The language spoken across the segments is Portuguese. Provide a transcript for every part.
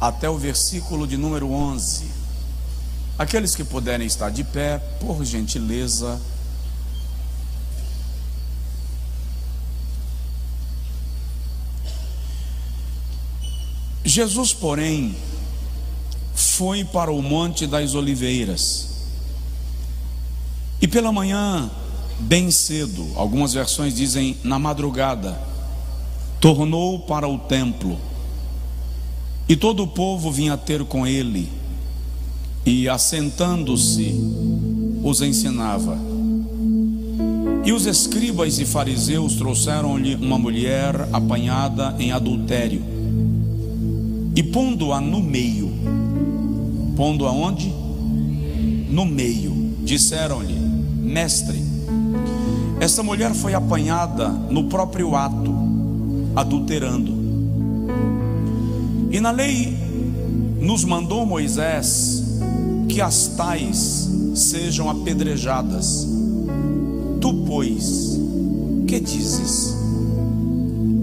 até o versículo de número 11. Aqueles que puderem estar de pé, por gentileza. Jesus, porém, foi para o Monte das Oliveiras, e pela manhã, bem cedo, algumas versões dizem na madrugada, tornou para o templo, e todo o povo vinha ter com ele, e assentando-se, os ensinava. E os escribas e fariseus trouxeram-lhe uma mulher apanhada em adultério, e pondo-a no meio, pondo-a onde? No meio, disseram-lhe: mestre, essa mulher foi apanhada no próprio ato, adulterando. E na lei nos mandou Moisés que as tais sejam apedrejadas. Tu, pois, que dizes?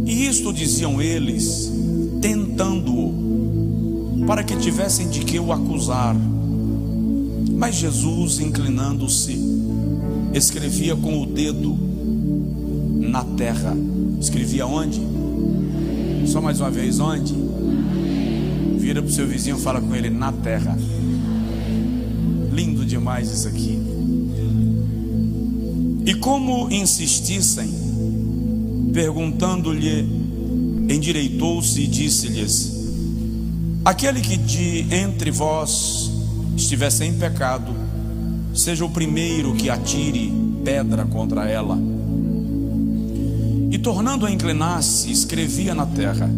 E isto diziam eles, tentando-o, para que tivessem de que o acusar. Mas Jesus, inclinando-se, escrevia com o dedo na terra. Escrevia onde? Só mais uma vez, onde? Vira para o seu vizinho e fala com ele: na terra. Lindo demais isso aqui. E como insistissem, perguntando-lhe, endireitou-se e disse-lhes: aquele que de entre vós estiver sem pecado, seja o primeiro que atire pedra contra ela. E tornando a inclinar-se, escrevia na terra.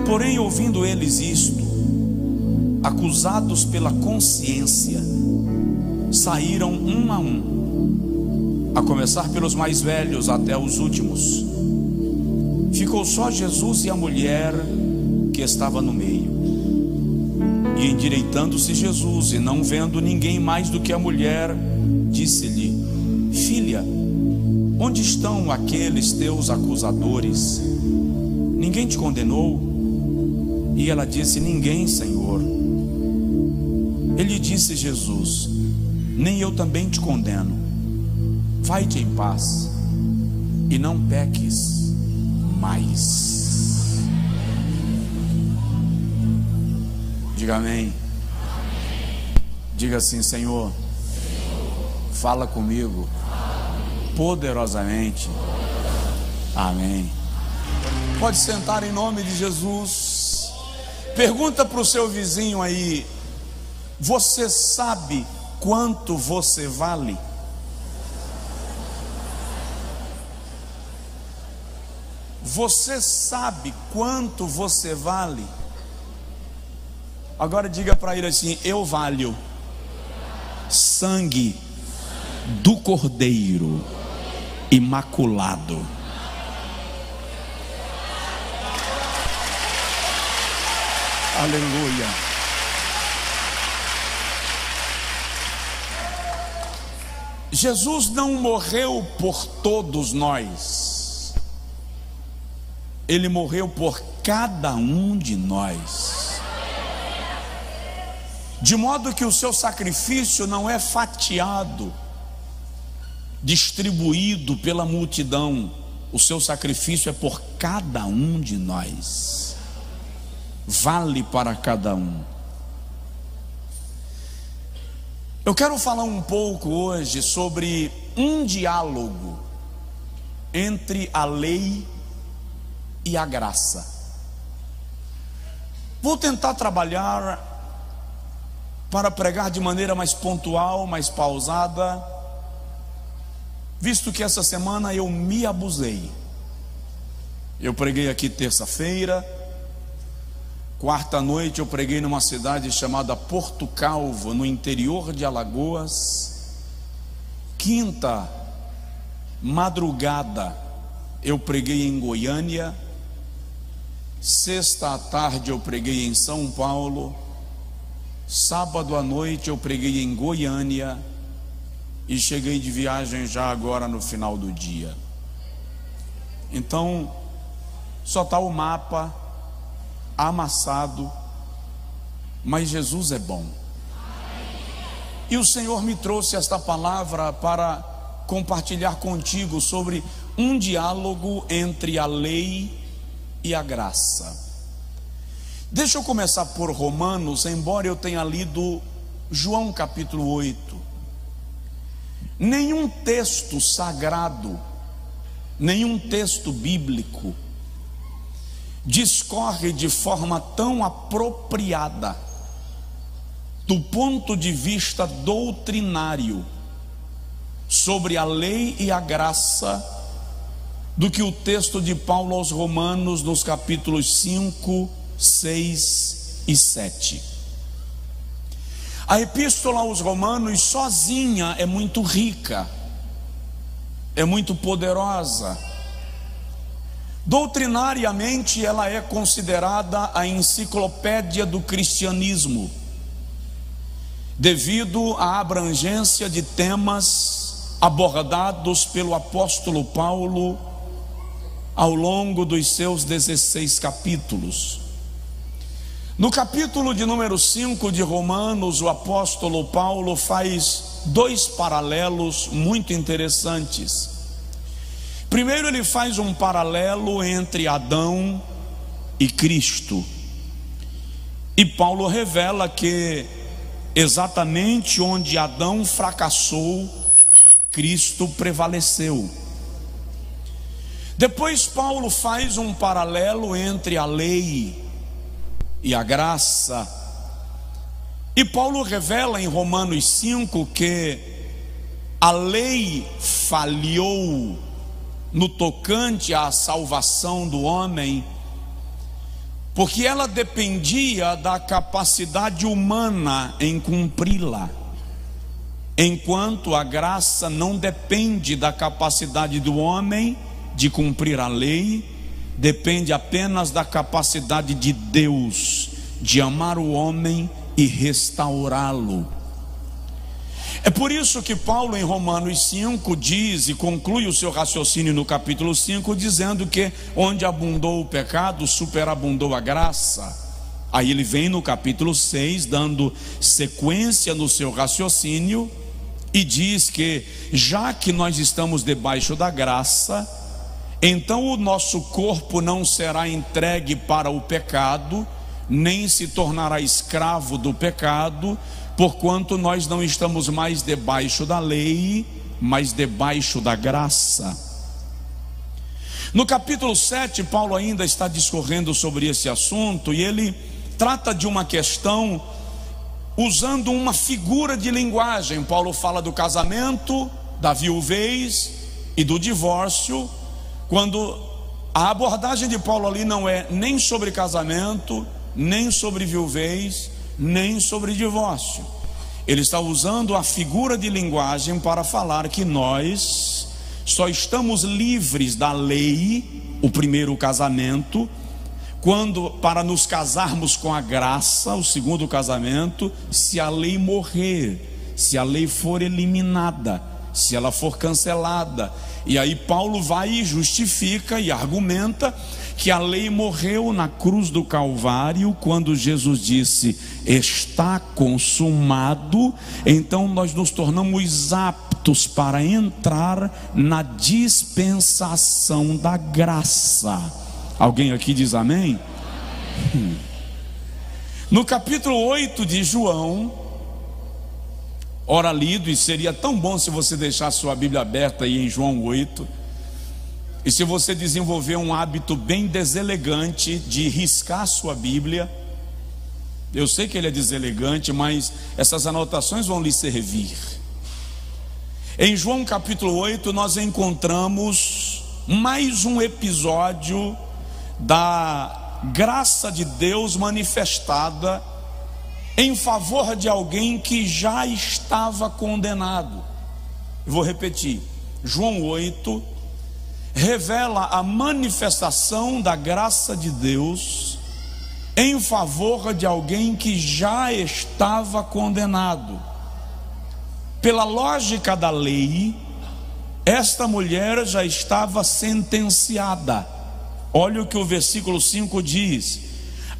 Porém, ouvindo eles isto, acusados pela consciência, saíram um, a começar pelos mais velhos até os últimos. Ficou só Jesus e a mulher que estava no meio. E endireitando-se Jesus, e não vendo ninguém mais do que a mulher, disse-lhe: filha, onde estão aqueles teus acusadores? Ninguém te condenou? E ela disse: ninguém, Senhor. Ele disse: Jesus, nem eu também te condeno. Vai-te em paz e não peques mais. Diga amém. Diga assim: Senhor, fala comigo poderosamente. Amém. Pode sentar em nome de Jesus. Pergunta para o seu vizinho aí: você sabe quanto você vale? Você sabe quanto você vale? Agora diga para ele assim: eu valho sangue do Cordeiro imaculado. Aleluia. Jesus não morreu por todos nós, Ele morreu por cada um de nós, de modo que o seu sacrifício não é fatiado, distribuído pela multidão. O seu sacrifício é por cada um de nós, vale para cada um. Eu quero falar um pouco hoje sobre um diálogo entre a lei e a graça. Vou tentar trabalhar para pregar de maneira mais pontual, mais pausada, visto que essa semana eu me abusei. Eu preguei aqui terça-feira, quarta noite eu preguei numa cidade chamada Porto Calvo, no interior de Alagoas. Quinta madrugada eu preguei em Goiânia. Sexta à tarde eu preguei em São Paulo. Sábado à noite eu preguei em Goiânia. E cheguei de viagem já agora no final do dia. Então, só está o mapa amassado, mas Jesus é bom. E o Senhor me trouxe esta palavra para compartilhar contigo sobre um diálogo entre a lei e a graça. Deixa eu começar por Romanos, embora eu tenha lido João capítulo 8. Nenhum texto sagrado, nenhum texto bíblico discorre de forma tão apropriada do ponto de vista doutrinário sobre a lei e a graça do que o texto de Paulo aos Romanos nos capítulos 5, 6 e 7. A epístola aos Romanos sozinha é muito rica, é muito poderosa. Doutrinariamente ela é considerada a enciclopédia do cristianismo, devido à abrangência de temas abordados pelo apóstolo Paulo ao longo dos seus 16 capítulos. No capítulo de número 5 de Romanos, o apóstolo Paulo faz dois paralelos muito interessantes. Primeiro, ele faz um paralelo entre Adão e Cristo. E Paulo revela que exatamente onde Adão fracassou, Cristo prevaleceu. Depois Paulo faz um paralelo entre a lei e a graça. E Paulo revela em Romanos 5 que a lei falhou no tocante à salvação do homem, porque ela dependia da capacidade humana em cumpri-la, enquanto a graça não depende da capacidade do homem de cumprir a lei, depende apenas da capacidade de Deus de amar o homem e restaurá-lo. É por isso que Paulo em Romanos 5 diz e conclui o seu raciocínio no capítulo 5 dizendo que onde abundou o pecado, superabundou a graça. Aí ele vem no capítulo 6 dando sequência no seu raciocínio e diz que já que nós estamos debaixo da graça, então o nosso corpo não será entregue para o pecado, nem se tornará escravo do pecado, porquanto nós não estamos mais debaixo da lei, mas debaixo da graça. No capítulo 7, Paulo ainda está discorrendo sobre esse assunto, e ele trata de uma questão usando uma figura de linguagem. Paulo fala do casamento, da viuvez e do divórcio, quando a abordagem de Paulo ali não é nem sobre casamento, nem sobre viuvez, nem sobre divórcio. Ele está usando a figura de linguagem para falar que nós só estamos livres da lei, o primeiro casamento, quando para nos casarmos com a graça, o segundo casamento, se a lei morrer, se a lei for eliminada, se ela for cancelada. E aí Paulo vai e justifica e argumenta que a lei morreu na cruz do Calvário quando Jesus disse: está consumado. Então nós nos tornamos aptos para entrar na dispensação da graça. Alguém aqui diz amém? No capítulo 8 de João, ora lido, e seria tão bom se você deixasse sua Bíblia aberta aí em João 8, e se você desenvolver um hábito bem deselegante de riscar sua Bíblia. Eu sei que ele é deselegante, mas essas anotações vão lhe servir. Em João capítulo 8 nós encontramos mais um episódio da graça de Deus manifestada em favor de alguém que já estava condenado. Eu vou repetir. João 8 revela a manifestação da graça de Deus em favor de alguém que já estava condenado. Pela lógica da lei, esta mulher já estava sentenciada. Olha o que o versículo 5 diz: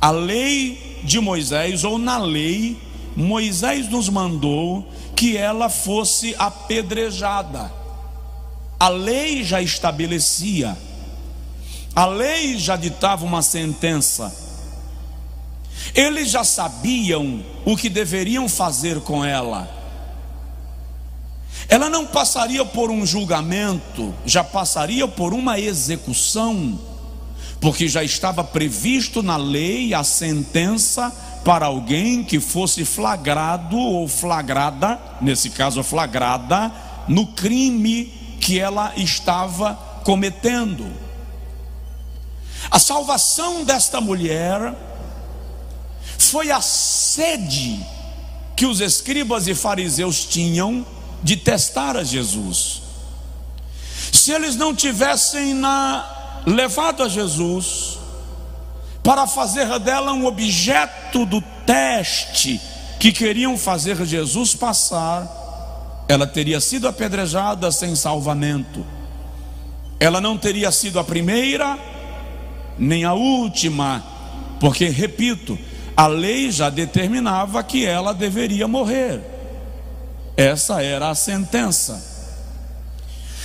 A lei de Moisés, ou na lei, Moisés nos mandou que ela fosse apedrejada. A lei já estabelecia, a lei já ditava uma sentença. Eles já sabiam o que deveriam fazer com ela. Ela não passaria por um julgamento, já passaria por uma execução, porque já estava previsto na lei a sentença para alguém que fosse flagrado ou flagrada, nesse caso flagrada, no crime que ela estava cometendo. A salvação desta mulher foi a sede que os escribas e fariseus tinham de testar a Jesus. Se eles não tivessem levado a Jesus para fazer dela um objeto do teste que queriam fazer Jesus passar, ela teria sido apedrejada sem salvamento. Ela não teria sido a primeira nem a última, porque, repito, a lei já determinava que ela deveria morrer. Essa era a sentença.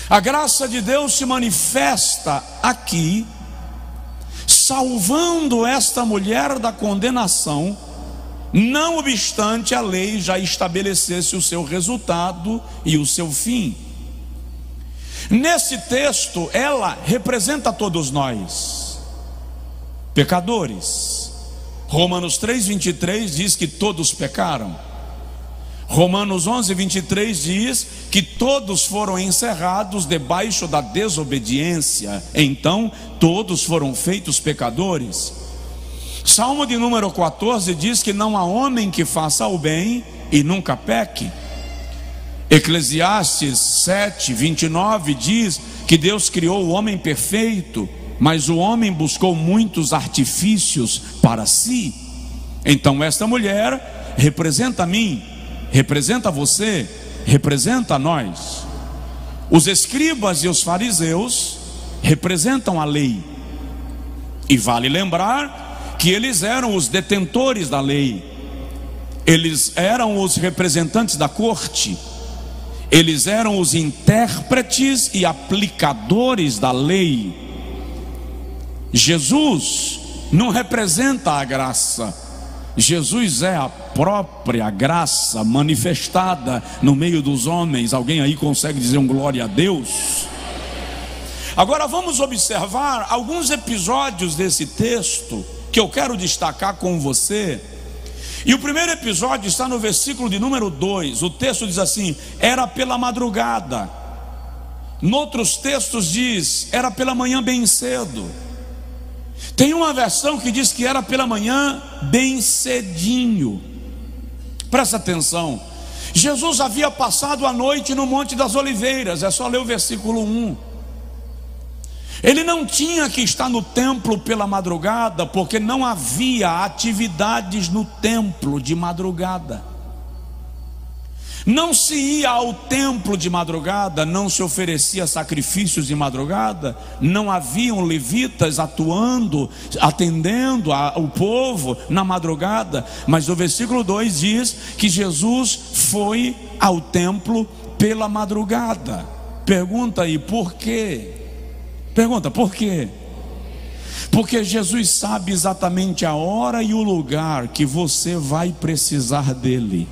A graça de Deus se manifesta aqui, salvando esta mulher da condenação, não obstante a lei já estabelecesse o seu resultado e o seu fim. Nesse texto, ela representa todos nós, pecadores. Romanos 3:23 diz que todos pecaram. Romanos 11:23 diz que todos foram encerrados debaixo da desobediência, então todos foram feitos pecadores. Salmo de número 14 diz que não há homem que faça o bem e nunca peque. Eclesiastes 7:29 diz que Deus criou o homem perfeito, mas o homem buscou muitos artifícios para si. Então esta mulher representa a mim, representa você, representa a nós. Os escribas e os fariseus representam a lei. E vale lembrar que eles eram os detentores da lei. Eles eram os representantes da corte. Eles eram os intérpretes e aplicadores da lei. Jesus não representa a graça. Jesus é a própria graça manifestada no meio dos homens. Alguém aí consegue dizer um glória a Deus? Agora vamos observar alguns episódios desse texto que eu quero destacar com você. E o primeiro episódio está no versículo de número 2. O texto diz assim: era pela madrugada. Noutros textos diz: era pela manhã bem cedo. Tem uma versão que diz que era pela manhã bem cedinho. Presta atenção. Jesus havia passado a noite no Monte das Oliveiras. É só ler o versículo 1. Ele não tinha que estar no templo pela madrugada, porque não havia atividades no templo de madrugada. Não se ia ao templo de madrugada, não se oferecia sacrifícios de madrugada, não haviam levitas atuando, atendendo o povo na madrugada. Mas o versículo 2 diz que Jesus foi ao templo pela madrugada. Pergunta aí, por quê? Pergunta, por quê? Porque Jesus sabe exatamente a hora e o lugar que você vai precisar dele.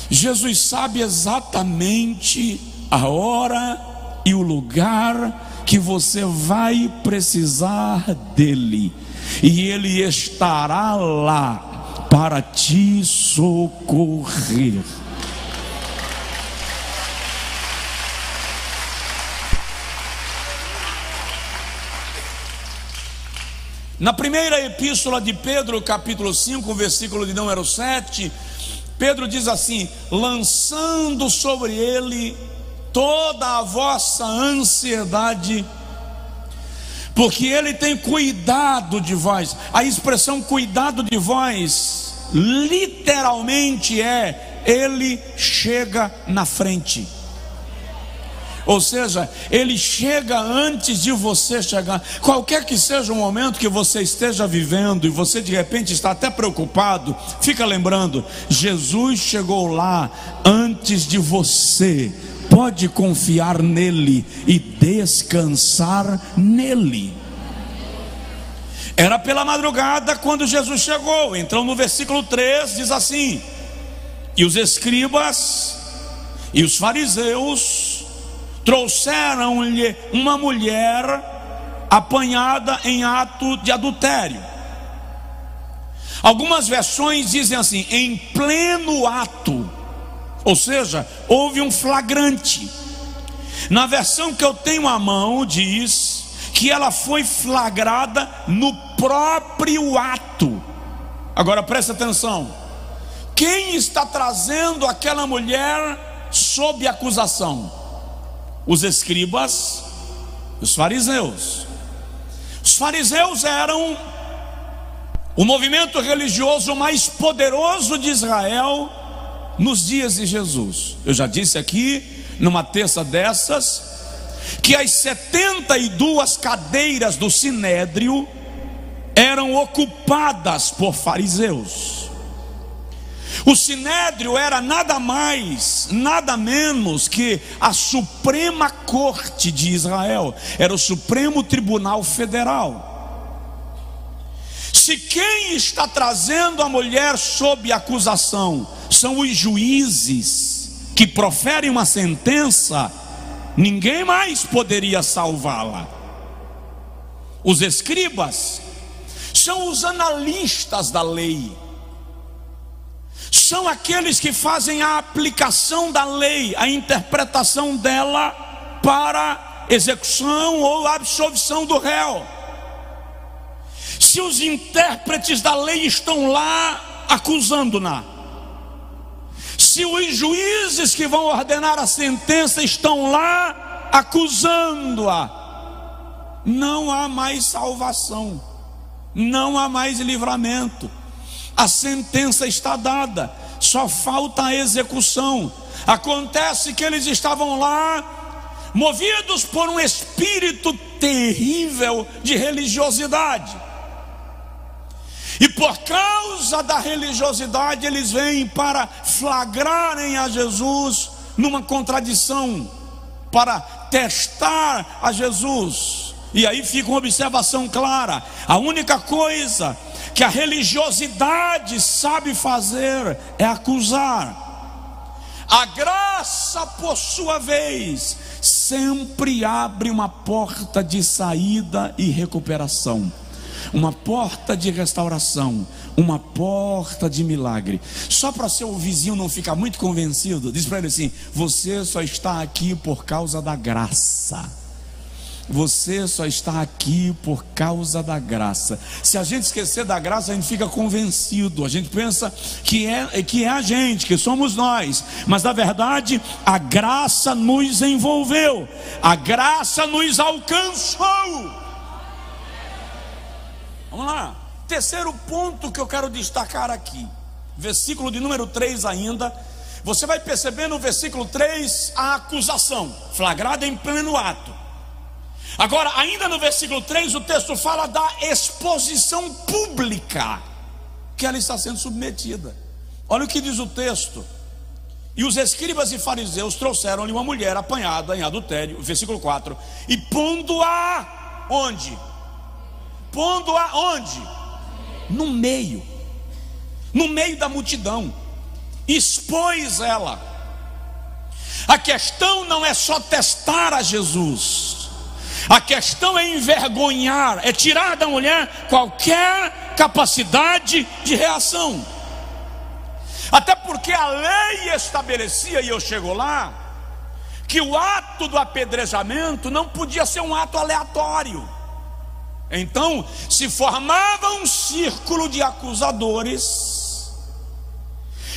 Jesus sabe exatamente a hora e o lugar que você vai precisar dele, e ele estará lá para te socorrer. Na primeira epístola de Pedro, capítulo 5, versículo de número 7, Pedro diz assim: lançando sobre ele toda a vossa ansiedade, porque ele tem cuidado de vós. A expressão cuidado de vós literalmente é: ele chega na frente. Ou seja, ele chega antes de você chegar. Qualquer que seja o momento que você esteja vivendo e você de repente está até preocupado, fica lembrando, Jesus chegou lá antes de você. Pode confiar nele e descansar nele. Era pela madrugada quando Jesus chegou. Então no versículo 3 diz assim: e os escribas e os fariseus trouxeram-lhe uma mulher apanhada em ato de adultério. Algumas versões dizem assim, em pleno ato, ou seja, houve um flagrante. Na versão que eu tenho à mão diz que ela foi flagrada no próprio ato. Agora presta atenção, quem está trazendo aquela mulher sob acusação? Os escribas, os fariseus. Os fariseus eram o movimento religioso mais poderoso de Israel nos dias de Jesus. Eu já disse aqui, numa terça dessas, que as 72 cadeiras do Sinédrio eram ocupadas por fariseus. O Sinédrio era nada mais, nada menos que a Suprema Corte de Israel, era o Supremo Tribunal Federal. Se quem está trazendo a mulher sob acusação são os juízes que proferem uma sentença, ninguém mais poderia salvá-la. Os escribas são os analistas da lei, são aqueles que fazem a aplicação da lei, a interpretação dela para execução ou absolvição do réu. Se os intérpretes da lei estão lá acusando-na, se os juízes que vão ordenar a sentença estão lá acusando-a, não há mais salvação, não há mais livramento. A sentença está dada, só falta a execução. Acontece que eles estavam lá movidos por um espírito terrível de religiosidade, e por causa da religiosidade eles vêm para flagrarem a Jesus numa contradição, para testar a Jesus. E aí fica uma observação clara: a única coisa que a religiosidade sabe fazer é acusar. A graça, por sua vez, sempre abre uma porta de saída e recuperação, uma porta de restauração, uma porta de milagre. Só para seu vizinho não ficar muito convencido, diz para ele assim: você só está aqui por causa da graça. Você só está aqui por causa da graça. Se a gente esquecer da graça, a gente fica convencido, a gente pensa que é a gente, que somos nós, mas na verdade a graça nos envolveu, a graça nos alcançou. Vamos lá, terceiro ponto que eu quero destacar aqui, versículo de número 3 ainda. Você vai perceber no versículo 3 a acusação, flagrada em pleno ato. Agora, ainda no versículo 3, o texto fala da exposição pública que ela está sendo submetida. Olha o que diz o texto: e os escribas e fariseus trouxeram-lhe uma mulher apanhada em adultério, versículo 4, e pondo-a onde? Pondo-a onde? No meio da multidão, expôs ela. A questão não é só testar a Jesus, a questão é envergonhar, é tirar da mulher qualquer capacidade de reação. Até porque a lei estabelecia, e eu chego lá, que o ato do apedrejamento não podia ser um ato aleatório. Então se formava um círculo de acusadores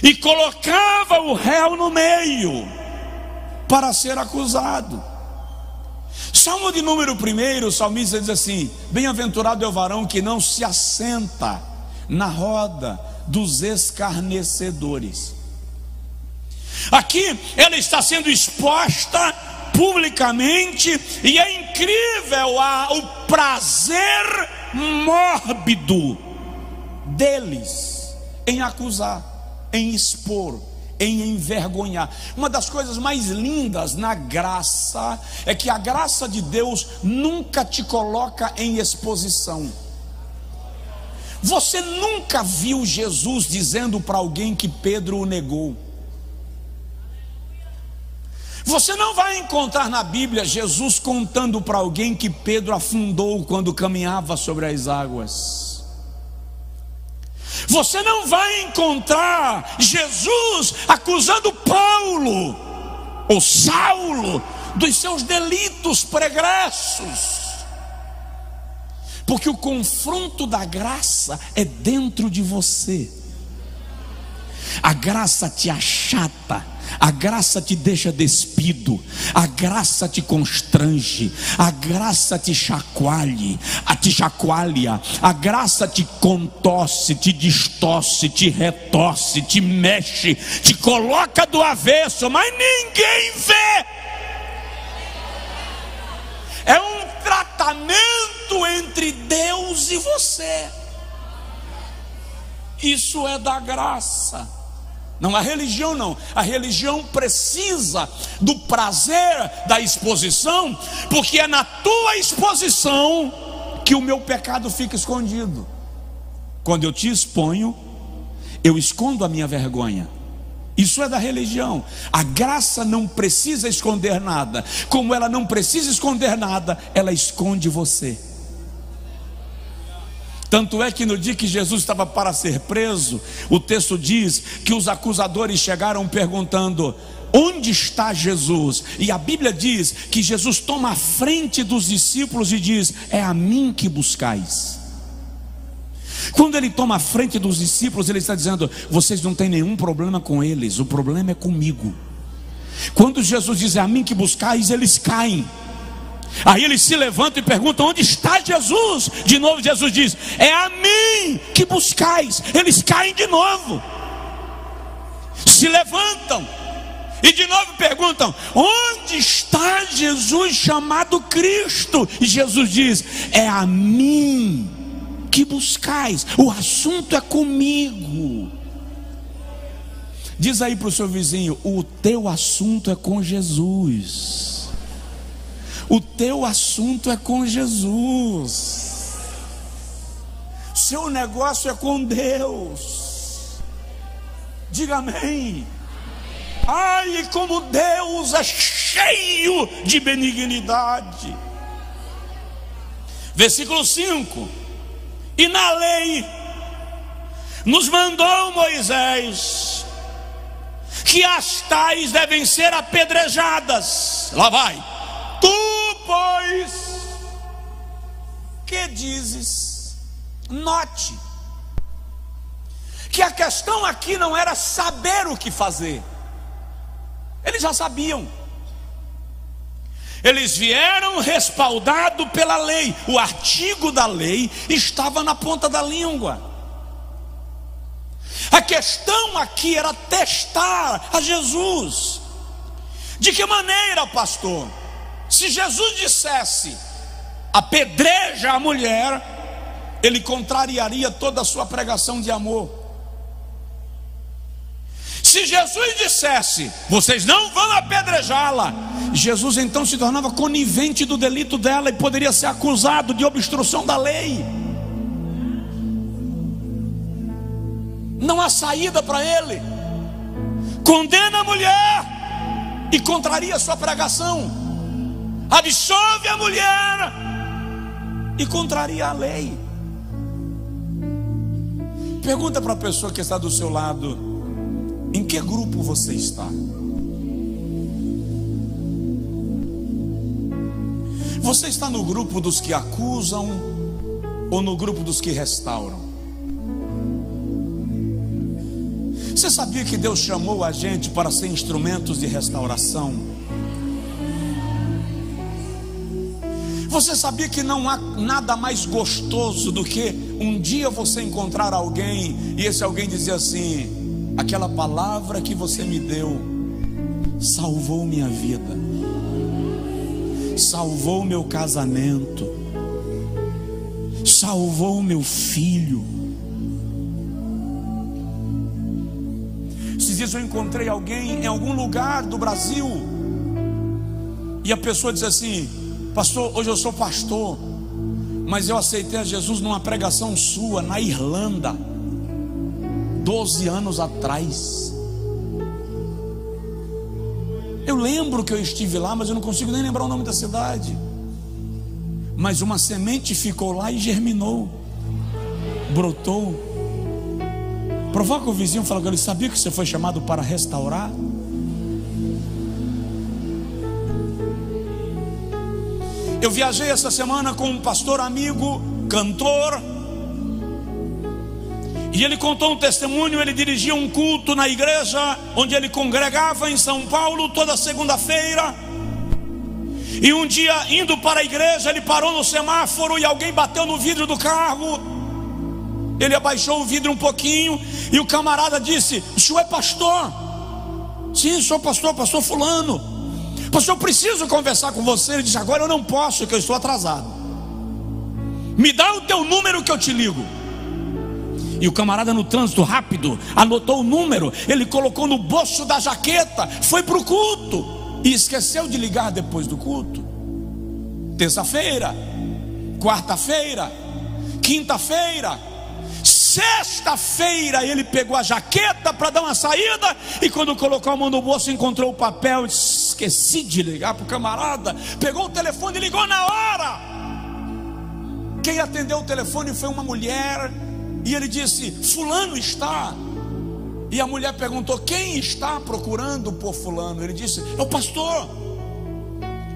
e colocava o réu no meio para ser acusado. Salmo de número 1, o salmista diz assim: bem-aventurado é o varão que não se assenta na roda dos escarnecedores. Aqui ela está sendo exposta publicamente, e é incrível o prazer mórbido deles em acusar, em expor, em envergonhar. Uma das coisas mais lindas na graça é que a graça de Deus nunca te coloca em exposição. Você nunca viu Jesus dizendo para alguém que Pedro o negou. Você não vai encontrar na Bíblia Jesus contando para alguém que Pedro afundou quando caminhava sobre as águas. Você não vai encontrar Jesus acusando Paulo ou Saulo dos seus delitos pregressos. Porque o confronto da graça é dentro de você. A graça te achata, a graça te deixa despido, a graça te constrange, a graça te chacoalha, a graça te contorce, te distorce, te retorce, te mexe, te coloca do avesso, mas ninguém vê. É um tratamento entre Deus e você. Isso é da graça. Não, a religião não. A religião precisa do prazer da exposição, porque é na tua exposição que o meu pecado fica escondido. Quando eu te exponho, eu escondo a minha vergonha. Isso é da religião. A graça não precisa esconder nada. Como ela não precisa esconder nada, ela esconde você. Tanto é que no dia que Jesus estava para ser preso, o texto diz que os acusadores chegaram perguntando: onde está Jesus? E a Bíblia diz que Jesus toma a frente dos discípulos e diz: é a mim que buscais. Quando ele toma a frente dos discípulos, ele está dizendo: vocês não têm nenhum problema com eles, o problema é comigo. Quando Jesus diz: é a mim que buscais, eles caem. Aí eles se levantam e perguntam: onde está Jesus? De novo Jesus diz: é a mim que buscais. Eles caem de novo, se levantam e de novo perguntam: onde está Jesus chamado Cristo? E Jesus diz: é a mim que buscais, o assunto é comigo. Diz aí para o seu vizinho: o teu assunto é com Jesus. O teu assunto é com Jesus. Seu negócio é com Deus. Diga amém. Ai, como Deus é cheio de benignidade. Versículo 5: e na lei nos mandou Moisés que as tais devem ser apedrejadas. Lá vai. Tu, pois, que dizes? Note que a questão aqui não era saber o que fazer. Eles já sabiam. Eles vieram respaldado pela lei. O artigo da lei estava na ponta da língua. A questão aqui era testar a Jesus. De que maneira, pastor? Se Jesus dissesse: apedreja a mulher, ele contrariaria toda a sua pregação de amor. Se Jesus dissesse: vocês não vão apedrejá-la, Jesus então se tornava conivente do delito dela e poderia ser acusado de obstrução da lei. Não há saída para ele. Condena a mulher e contraria a sua pregação. Absolve a mulher e contraria a lei. Pergunta para a pessoa que está do seu lado: em que grupo você está? Você está no grupo dos que acusam ou no grupo dos que restauram? Você sabia que Deus chamou a gente para ser instrumentos de restauração? Você sabia que não há nada mais gostoso do que um dia você encontrar alguém e esse alguém dizer assim: aquela palavra que você me deu salvou minha vida. salvou o meu casamento, salvou o meu filho. Esses dias eu encontrei alguém em algum lugar do Brasil, e a pessoa disse assim: pastor, hoje eu sou pastor, mas eu aceitei a Jesus numa pregação sua na Irlanda, 12 anos atrás. Eu lembro que eu estive lá, mas eu não consigo nem lembrar o nome da cidade. Mas uma semente ficou lá e germinou, brotou. Provoca o vizinho e fala com ele: sabia que você foi chamado para restaurar? Eu viajei essa semana com um pastor amigo, cantor, e ele contou um testemunho. Ele dirigia um culto na igreja onde ele congregava em São Paulo toda segunda-feira. E um dia, indo para a igreja, ele parou no semáforo e alguém bateu no vidro do carro. Ele abaixou o vidro um pouquinho e o camarada disse: o senhor é pastor? Sim, sou pastor, pastor fulano. Pastor, eu preciso conversar com você. Ele disse: agora eu não posso, porque eu estou atrasado. Me dá o teu número que eu te ligo. E o camarada, no trânsito rápido, anotou o número, ele colocou no bolso da jaqueta, foi para o culto e esqueceu de ligar depois do culto. Terça-feira, quarta-feira, quinta-feira, sexta-feira, ele pegou a jaqueta para dar uma saída, e quando colocou a mão no bolso, encontrou o papel. Esqueci de ligar para o camarada. Pegou o telefone e ligou na hora. Quem atendeu o telefone foi uma mulher, e ele disse: fulano está. E a mulher perguntou: quem está procurando por fulano? Ele disse: é o pastor.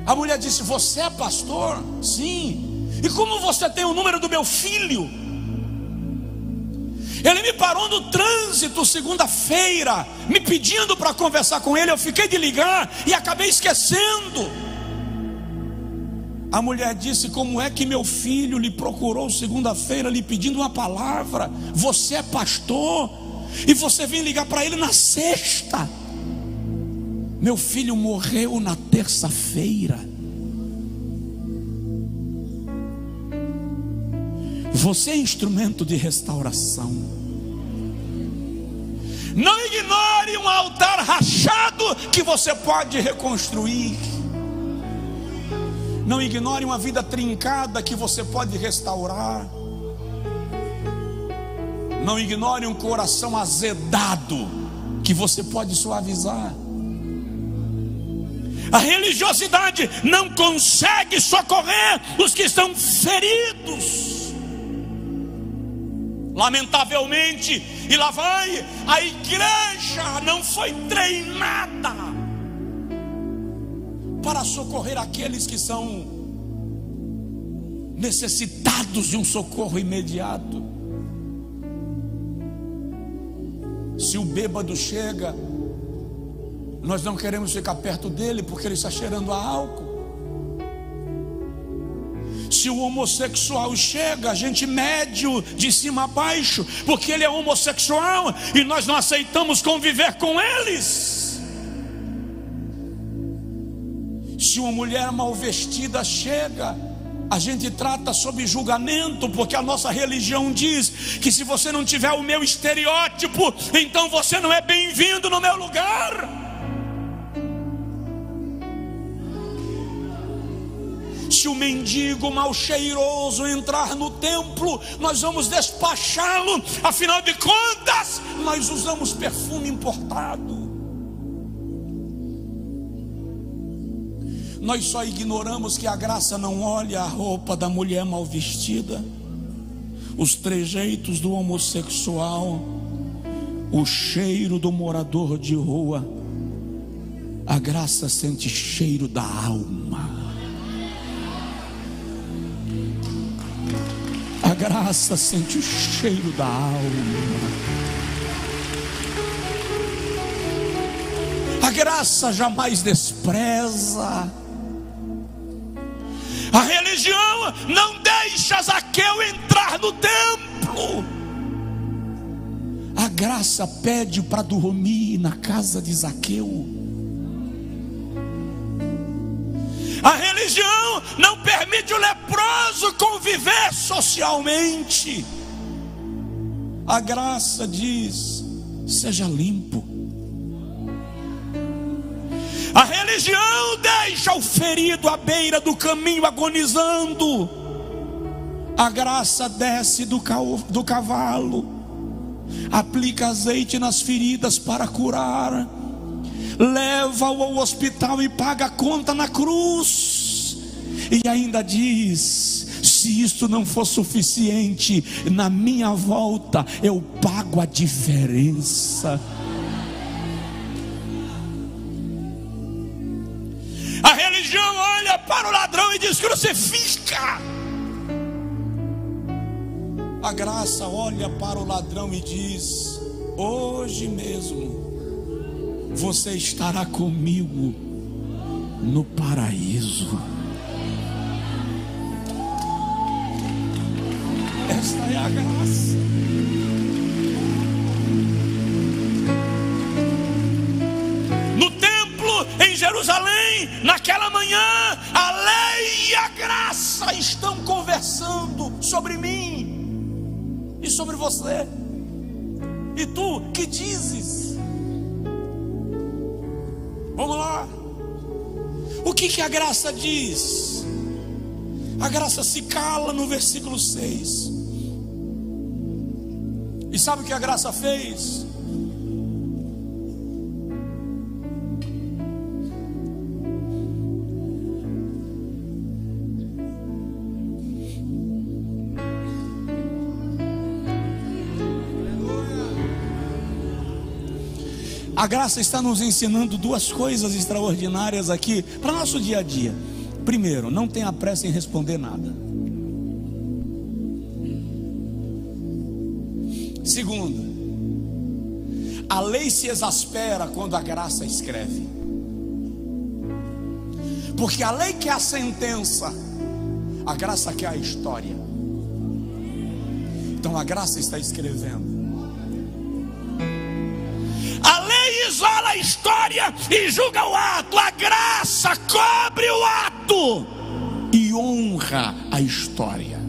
A mulher disse: você é pastor? Sim. E como você tem o número do meu filho? Ele me parou no trânsito segunda-feira, me pedindo para conversar com ele. Eu fiquei de ligar e acabei esquecendo. A mulher disse: como é que meu filho lhe procurou segunda-feira, lhe pedindo uma palavra? Você é pastor e você vem ligar para ele na sexta. Meu filho morreu na terça-feira. Você é instrumento de restauração. Não ignore um altar rachado que você pode reconstruir. Não ignore uma vida trincada que você pode restaurar. Não ignore um coração azedado que você pode suavizar. A religiosidade não consegue socorrer os que estão feridos. Lamentavelmente, e lá vai, a igreja não foi treinada para socorrer aqueles que são necessitados de um socorro imediato. Se o bêbado chega, nós não queremos ficar perto dele porque ele está cheirando a álcool. Se o homossexual chega, a gente mede-o de cima a baixo porque ele é homossexual e nós não aceitamos conviver com eles. Se uma mulher mal vestida chega, a gente trata sob julgamento, porque a nossa religião diz que se você não tiver o meu estereótipo, então você não é bem-vindo no meu lugar. Se o mendigo mal cheiroso entrar no templo, nós vamos despachá-lo. Afinal de contas, nós usamos perfume importado. Nós só ignoramos que a graça não olha a roupa da mulher mal vestida, os trejeitos do homossexual, o cheiro do morador de rua. A graça sente cheiro da alma. A graça sente o cheiro da alma. A graça jamais despreza. A religião não deixa Zaqueu entrar no templo. A graça pede para dormir na casa de Zaqueu. A religião religião não permite o leproso conviver socialmente. A graça diz: seja limpo. A religião deixa o ferido à beira do caminho agonizando. A graça desce do cavalo, aplica azeite nas feridas para curar, leva-o ao hospital e paga a conta na cruz. E ainda diz: se isto não for suficiente, na minha volta eu pago a diferença. A religião olha para o ladrão e diz: crucifica. A graça olha para o ladrão e diz: hoje mesmo você estará comigo no paraíso. Esta é a graça. No templo em Jerusalém, naquela manhã, a lei e a graça estão conversando sobre mim e sobre você. E tu, que dizes? Vamos lá. O que a graça diz? A graça se cala no versículo 6. E sabe o que a graça fez? A graça está nos ensinando duas coisas extraordinárias aqui para o nosso dia a dia. Primeiro, não tenha pressa em responder nada. Segundo, a lei se exaspera quando a graça escreve. Porque a lei quer a sentença, a graça quer a história. Então a graça está escrevendo. A lei isola a história e julga o ato. A graça cobre o ato e honra a história.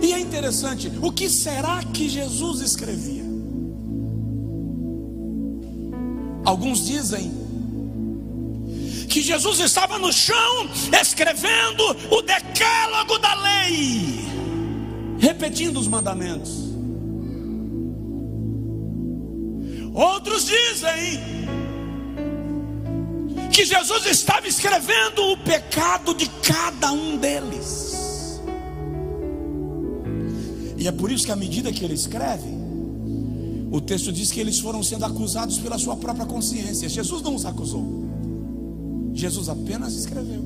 E é interessante, o que será que Jesus escrevia? Alguns dizem que Jesus estava no chão escrevendo o decálogo da lei, repetindo os mandamentos. Outros dizem que Jesus estava escrevendo o pecado de cada um deles. E é por isso que à medida que ele escreve, o texto diz que eles foram sendo acusados pela sua própria consciência. Jesus não os acusou, Jesus apenas escreveu.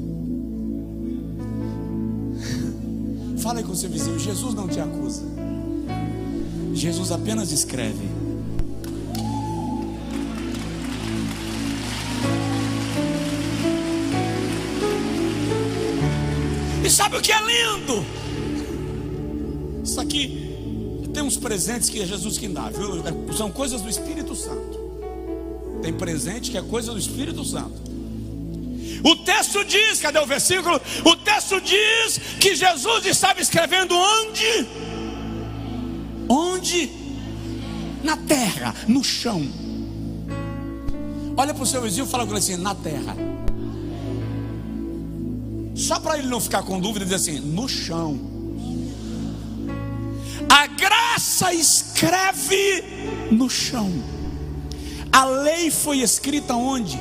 Fala aí com o seu vizinho: Jesus não te acusa, Jesus apenas escreve. E sabe o que é lindo? Isso aqui tem uns presentes que é Jesus que dá, viu? São coisas do Espírito Santo. Tem presente que é coisa do Espírito Santo. O texto diz, cadê o versículo? O texto diz que Jesus estava escrevendo onde? Onde? Na terra, no chão. Olha para o seu vizinho e fala com ele assim: na terra. Só para ele não ficar com dúvida, diz assim: no chão. A graça escreve no chão. A lei foi escrita onde?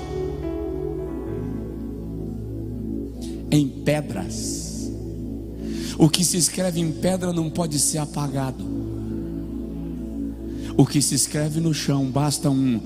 Em pedras. O que se escreve em pedra não pode ser apagado. O que se escreve no chão, basta um.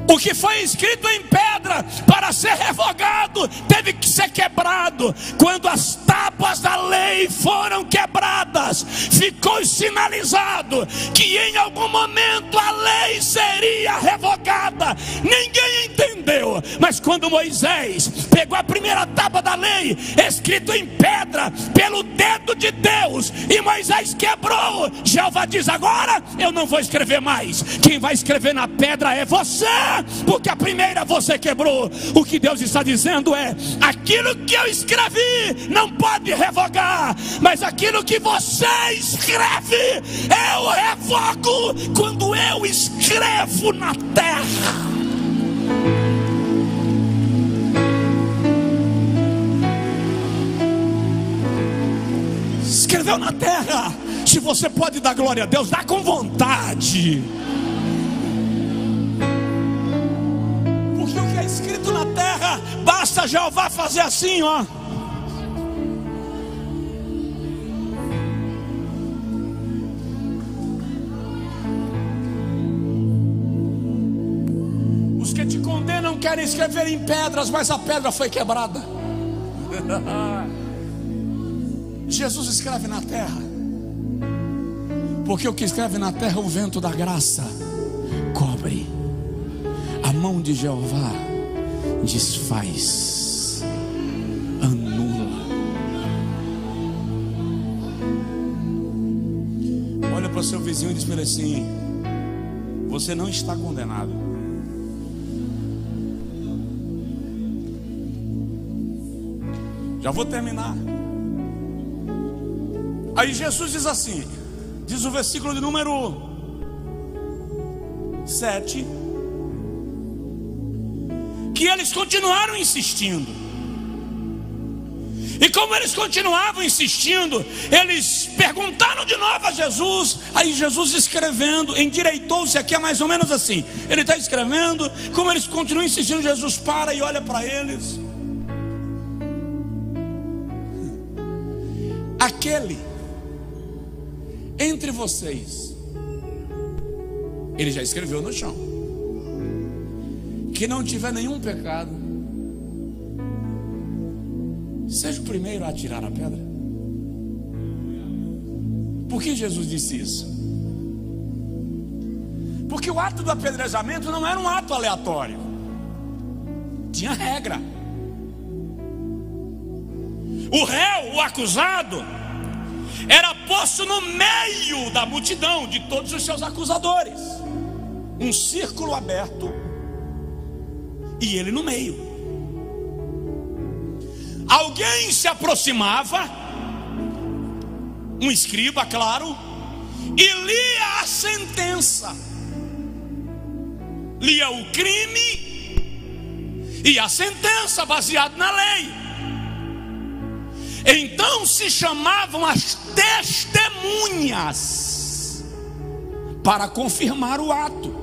O que foi escrito em pedra, para ser revogado, teve que ser quebrado. Quando as tábuas da lei foram quebradas, ficou sinalizado que em algum momento a lei seria revogada. Ninguém entendeu, mas Mas quando Moisés pegou a primeira tábua da lei, escrito em pedra pelo dedo de Deus, e Moisés quebrou, Jeová diz: agora eu não vou escrever mais. Quem vai escrever na pedra é você, porque a primeira você quebrou. O que Deus está dizendo é: aquilo que eu escrevi não pode revogar, mas aquilo que você escreve eu revogo quando eu escrevo na terra. Escreveu na terra. Se você pode dar glória a Deus, dá com vontade. Porque o que é escrito na terra, basta Jeová fazer assim, ó. Os que te condenam querem escrever em pedras, mas a pedra foi quebrada. Jesus escreve na terra, porque o que escreve na terra, o vento da graça cobre. A mão de Jeová desfaz, anula. Olha para o seu vizinho e diz para ele assim: você não está condenado. Já vou terminar. Aí Jesus diz assim, diz o versículo de número 7, que eles continuaram insistindo. E como eles continuavam insistindo, eles perguntaram de novo a Jesus. Aí Jesus escrevendo, endireitou-se. Aqui é mais ou menos assim, ele está escrevendo. Como eles continuam insistindo, Jesus para e olha para eles. Aquele entre vocês, ele já escreveu no chão, que não tiver nenhum pecado, seja o primeiro a atirar a pedra. Por que Jesus disse isso? Porque o ato do apedrejamento não era um ato aleatório, tinha regra. O réu, o acusado, era posto no meio da multidão, de todos os seus acusadores, um círculo aberto, e ele no meio. Alguém se aproximava, um escriba, claro, e lia a sentença, lia o crime e a sentença baseado na lei. Então se chamavam as testemunhas para confirmar o ato.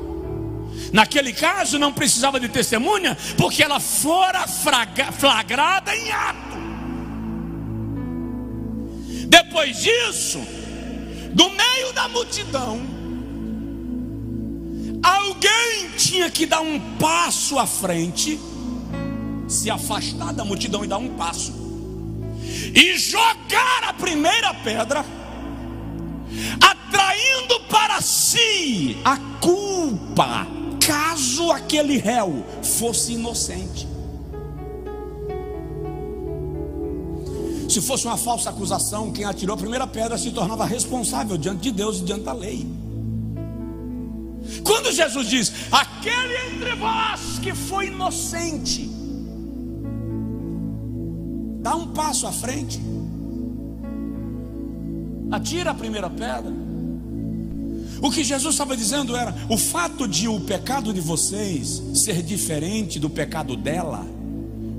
Naquele caso não precisava de testemunha, porque ela fora flagrada em ato. Depois disso, do meio da multidão, alguém tinha que dar um passo à frente, se afastar da multidão e dar um passo, e jogar a primeira pedra, atraindo para si a culpa, caso aquele réu fosse inocente. Se fosse uma falsa acusação, quem atirou a primeira pedra se tornava responsável diante de Deus e diante da lei. Quando Jesus diz: aquele entre vós que foi inocente, dá um passo à frente, atira a primeira pedra. O que Jesus estava dizendo era: o fato de o pecado de vocês ser diferente do pecado dela,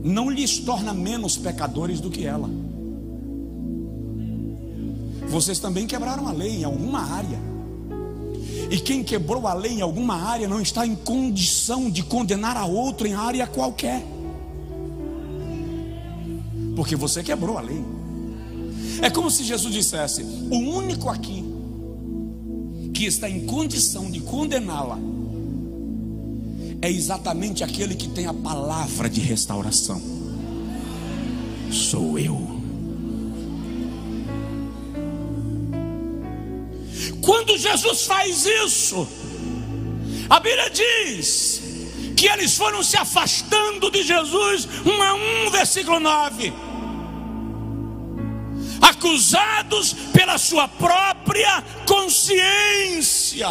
não lhes torna menos pecadores do que ela. Vocês também quebraram a lei em alguma área, e quem quebrou a lei em alguma área não está em condição de condenar a outro em área qualquer, porque você quebrou a lei. É como se Jesus dissesse: o único aqui que está em condição de condená-la é exatamente aquele que tem a palavra de restauração. Sou eu. Quando Jesus faz isso, a Bíblia diz que que eles foram se afastando de Jesus, 1 a 1, versículo 9. Acusados pela sua própria consciência.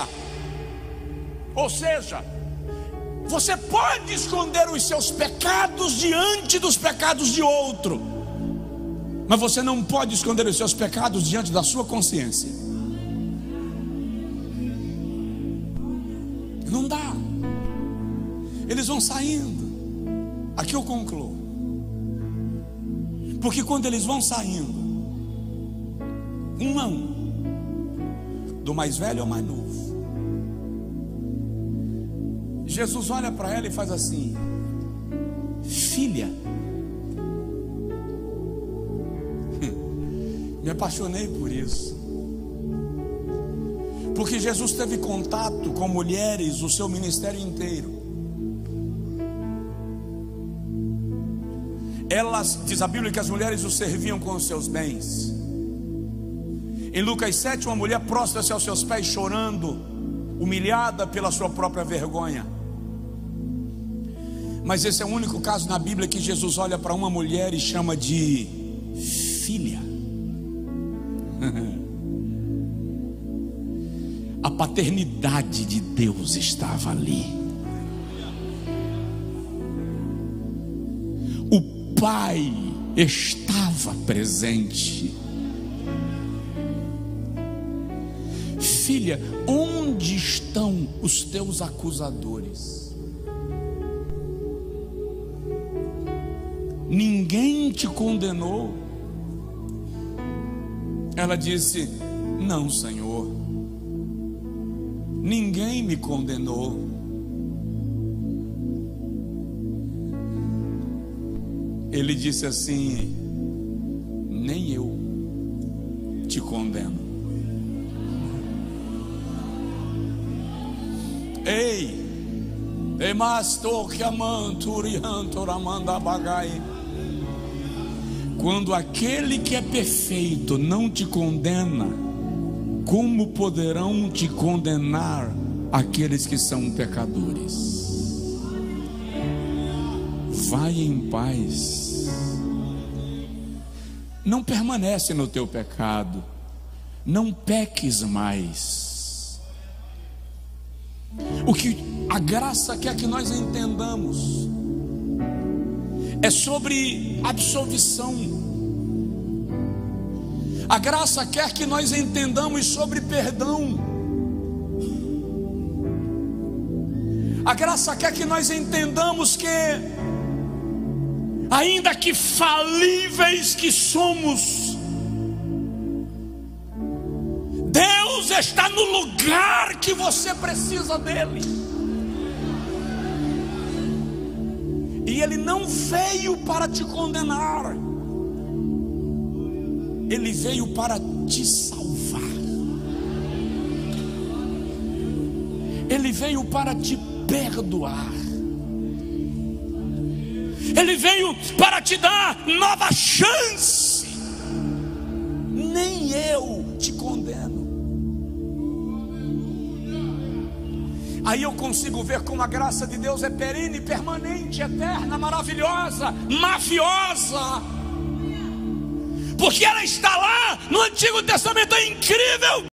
Ou seja, você pode esconder os seus pecados diante dos pecados de outro, mas você não pode esconder os seus pecados diante da sua consciência. Não dá. Eles vão saindo. Aqui eu concluo. Porque quando eles vão saindo, 1 a 1, do mais velho ao mais novo, Jesus olha para ela e faz assim: filha. Me apaixonei por isso, porque Jesus teve contato com mulheres o seu ministério inteiro. Elas, diz a Bíblia, que as mulheres o serviam com os seus bens. Em Lucas 7, uma mulher prostra-se aos seus pés chorando, humilhada pela sua própria vergonha. Mas esse é o único caso na Bíblia que Jesus olha para uma mulher e chama de filha. A paternidade de Deus estava ali. O Pai estava presente. Filha, onde estão os teus acusadores? Ninguém te condenou? Ela disse: não, Senhor, ninguém me condenou. Ele disse assim: nem eu te condeno. Ei, quando aquele que é perfeito não te condena, como poderão te condenar aqueles que são pecadores? Vai em paz. Não permanece no teu pecado. Não peques mais. O que a graça quer que nós entendamos é sobre absolvição. A graça quer que nós entendamos sobre perdão. A graça quer que nós entendamos que, ainda que falíveis que somos, Deus está no lugar que você precisa dele. E ele não veio para te condenar, ele veio para te salvar. Ele veio para te perdoar. Ele veio para te dar nova chance. Nem eu te condeno. Aí eu consigo ver como a graça de Deus é perene, permanente, eterna, maravilhosa, mafiosa. Porque ela está lá no Antigo Testamento, é incrível.